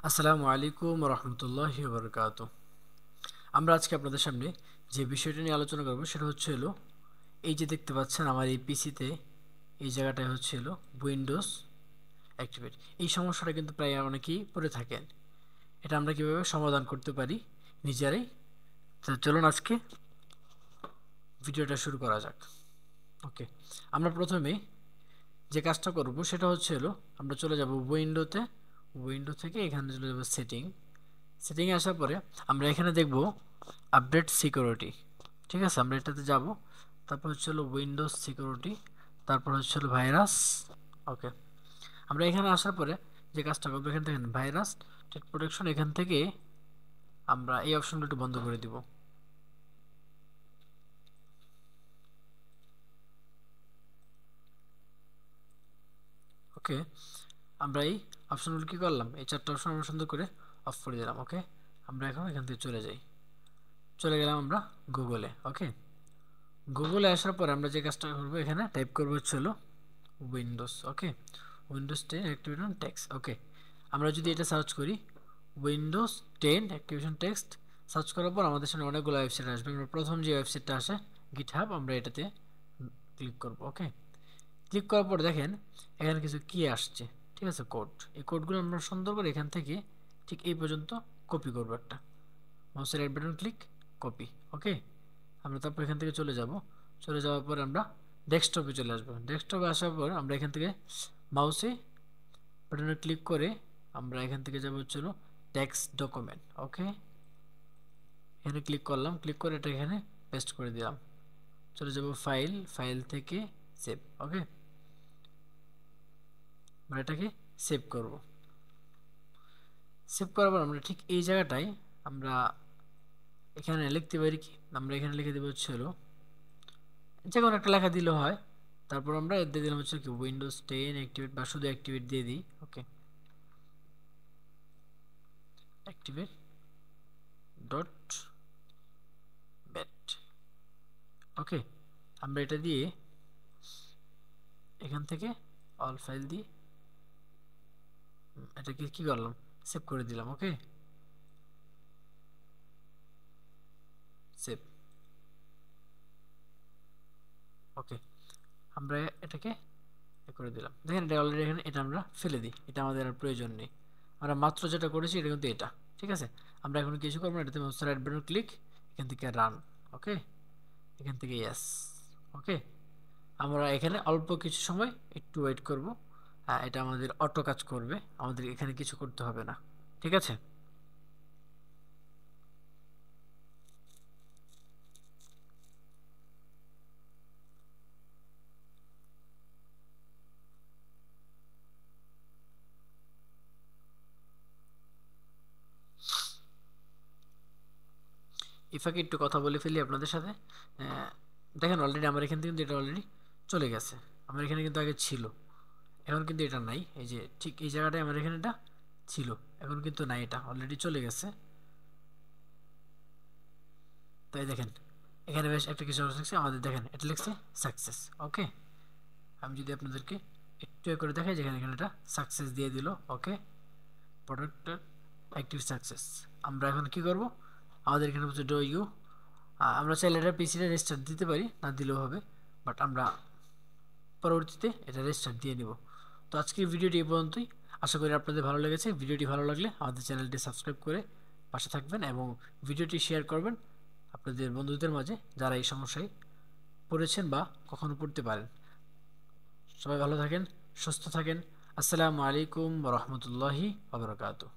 আসসালামু আলাইকুম রহমতুল্লাহি বারাকাতুহু। আমরা আজকে আপনাদের সামনে যে বিষয়টা নিয়ে আলোচনা করব সেটা হচ্ছে এই যে দেখতে পাচ্ছেন আমার এই পিসিতে এই জায়গাটায় হচ্ছে উইন্ডোজ অ্যাক্টিভেট। এই সমস্যাটা কিন্তু প্রায় অনেকেই পড়ে থাকেন। এটা আমরা কিভাবে সমাধান করতে পারি নিজেরাই। তো চলুন আজকে ভিডিওটা শুরু করা যাক। ওকে, আমরা প্রথমে যে কাজটা করব সেটা হচ্ছে আমরা চলে যাব উইন্ডোতে। উইন্ডো থেকে এখানে চলে যাব সেটিংয়ে আসার পরে আমরা এখানে দেখব আপডেট সিকিউরিটি। ঠিক আছে, আমরা এটাতে যাব। তারপর হচ্ছে উইন্ডোজ সিকিউরিটি, তারপর হচ্ছে ভাইরাস। ওকে, আমরা এখানে আসার পরে যে কাজটা করবো এখান থেকে ভাইরাস টেক প্রোটেকশন, এখান থেকে আমরা এই অপশনটা একটু বন্ধ করে দিব। ওকে, আমরা এই অপশনগুলো কী করলাম, এই চারটা অপশন আমরা সুন্দর করে অফ করে দিলাম। ওকে, আমরা এখন এখান থেকে চলে গেলাম আমরা গুগলে। ওকে, গুগলে আসার পর আমরা যে কাজটা করবো এখানে টাইপ করবো হচ্ছে উইন্ডোজ। ওকে, উইন্ডোজ 10 অ্যাক্টিভেশন টেক্সট। ওকে, আমরা যদি এটা সার্চ করি উইন্ডোজ 10 অ্যাক্টিভেশন টেক্সট সার্চ করার পর আমাদের সামনে অনেকগুলো ওয়েবসাইট আসবে। আমরা প্রথম যে ওয়েবসাইটটা আসে গিটহাব, আমরা এটাতে ক্লিক করব। ওকে, ক্লিক করার পর দেখেন এখানে কিছু কি আসছে। ঠিক আছে, কোড। এই কোডগুলো আমরা সুন্দর করে এখান থেকে ঠিক এই পর্যন্ত কপি করবো। একটা মাউসের রাইট বাটন ক্লিক, কপি। ওকে, আমরা তারপর এখান থেকে চলে যাওয়ার পর আমরা ডেস্কটপে চলে আসবো। ডেস্কটপে আসার পর আমরা এখান থেকে মাউসে বাটনে ক্লিক করে আমরা এখান থেকে যাবো হচ্ছে টেক্সট ডকুমেন্ট। ওকে, এখানে ক্লিক করলাম, ক্লিক করে এটা এখানে পেস্ট করে দিলাম। চলে যাব ফাইল থেকে সেভ। ওকে, আমরা এটাকে সেভ করব। সেভ করার পর আমরা ঠিক এই জায়গাটায় আমরা এখানে লিখতে পারি কি, আমরা এখানে লিখে দেবো হচ্ছে যে কোনো একটা লেখা দিলেও হয়। তারপর আমরা দিয়ে দিলাম হচ্ছে কি উইন্ডোজ 10 অ্যাক্টিভেট, বা শুধু অ্যাক্টিভেট দিয়ে দিই। ওকে, অ্যাক্টিভেট ডট ব্যাট। ওকে, আমরা এটা দিয়ে এখান থেকে অল ফাইল দিয়ে এটাকে কি করলাম, সেভ করে দিলাম। ওকে, সেভ। ওকে, আমরা এটাকে করে দিলাম। দেখেন এটা অলরেডি এখানে, এটা আমরা ফেলে দিই, এটা আমাদের আর প্রয়োজন নেই। আমরা মাত্র যেটা করেছি এটা কিন্তু এটা। ঠিক আছে, আমরা এখন কিছু করবো না, এটাতে রাইট বাটন ক্লিক, এখান থেকে রান। ওকে, এখান থেকে ইয়েস। ওকে, আমরা এখানে অল্প কিছু সময় একটু ওয়েট করব। হ্যাঁ, এটা আমাদের অটো কাজ করবে, আমাদের এখানে কিছু করতে হবে না। ঠিক আছে, ইফাকে একটু কথা বলে ফেলি আপনাদের সাথে। দেখেন অলরেডি আমার এখান থেকে কিন্তু এটা অলরেডি চলে গেছে। আমার এখানে কিন্তু আগে ছিল, এখন কিন্তু এটা নাই। এই যে ঠিক এই জায়গাটায় আমার এখানে এটা ছিল, এখন কিন্তু নাই, এটা অলরেডি চলে গেছে। তাই দেখেন এখানে বেশ একটা কিছু লিখছে আমাদের, দেখেন এটা লিখছে সাকসেস। ওকে, আমি যদি আপনাদেরকে একটু করে দেখাই, যেখানে এখানে এটা সাকসেস দিয়ে দিল। ওকে, প্রোডাক্ট অ্যাক্টিভ সাকসেস। আমরা এখন কি করব, আমাদের এখানে হচ্ছে ডো ইউ, আমরা চাইলে এটা পিসিটা রেস্টার্ট দিতে পারি, না দিলেও হবে, বাট আমরা পরবর্তীতে এটা রেস্টার্ট দিয়ে নিব। তো আজকের ভিডিওটি এই পর্যন্তই। আশা করি আপনাদের ভালো লেগেছে। ভিডিওটি ভালো লাগলে আমাদের চ্যানেলটি সাবস্ক্রাইব করে পাশে থাকবেন এবং ভিডিওটি শেয়ার করবেন আপনাদের বন্ধুদের মাঝে যারা এই সমস্যায় পড়েছেন বা কখনো পড়তে পারেন। সবাই ভালো থাকেন, সুস্থ থাকেন। আসসালামু আলাইকুম রহমতুল্লাহি ওয়া বারাকাতুহু।